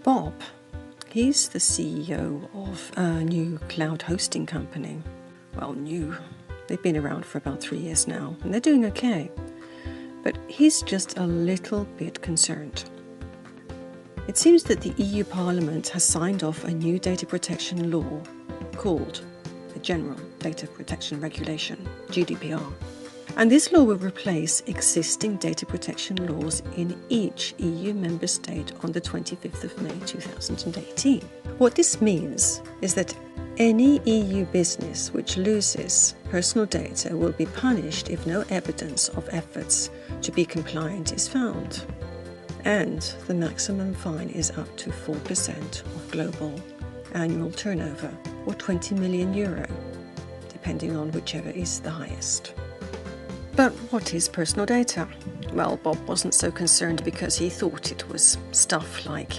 Bob, he's the CEO of a new cloud hosting company. Well, new. They've been around for about 3 years now, and they're doing okay. But he's just a little bit concerned. It seems that the EU Parliament has signed off a new data protection law called the General Data Protection Regulation, GDPR. And this law will replace existing data protection laws in each EU member state on the 25th of May 2018. What this means is that any EU business which loses personal data will be punished if no evidence of efforts to be compliant is found. And the maximum fine is up to 4% of global annual turnover, or €20 million, depending on whichever is the highest. But what is personal data? Well, Bob wasn't so concerned because he thought it was stuff like,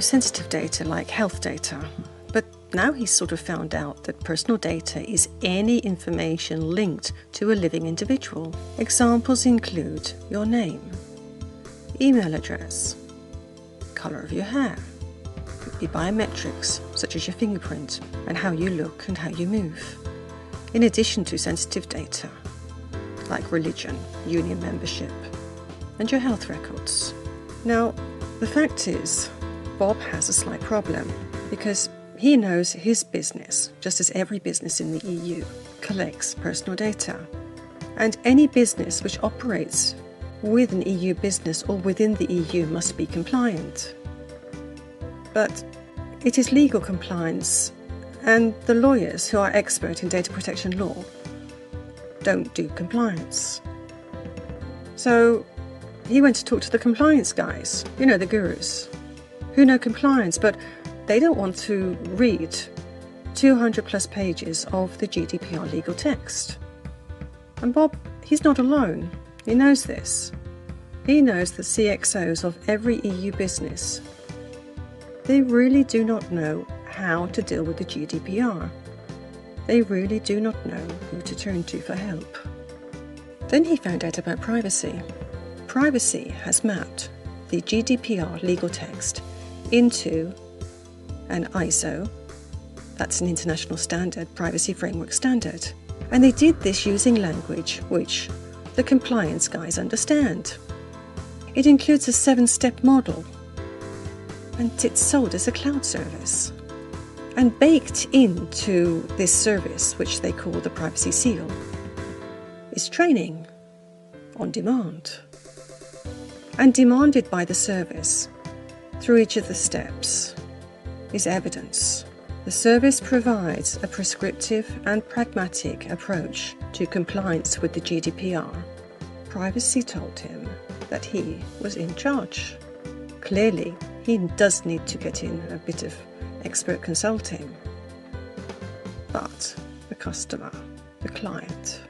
sensitive data like health data. But now he's sort of found out that personal data is any information linked to a living individual. Examples include your name, email address, colour of your hair, could be biometrics such as your fingerprint and how you look and how you move, in addition to sensitive data like religion, union membership, and your health records. Now, the fact is, Bob has a slight problem because he knows his business, just as every business in the EU, collects personal data. And any business which operates with an EU business or within the EU must be compliant. But it is legal compliance, and the lawyers who are expert in data protection law don't do compliance. So he went to talk to the compliance guys, the gurus, who know compliance, but they don't want to read 200 plus pages of the GDPR legal text. And Bob, he's not alone. He knows this. He knows the CXOs of every EU business. They really do not know how to deal with the GDPR. They really do not know who to turn to for help. Then he found out about privacy. Privacy has mapped the GDPR legal text into an ISO, that's an international standard, privacy framework standard. And they did this using language which the compliance guys understand. It includes a 7-step model, and it's sold as a cloud service. And baked into this service, which they call the Privacy Seal, is training on demand. And demanded by the service through each of the steps is evidence. The service provides a prescriptive and pragmatic approach to compliance with the GDPR. Privacy told him that he was in charge. Clearly, he does need to get in a bit of expert consulting. But the customer, the client,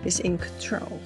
is in control.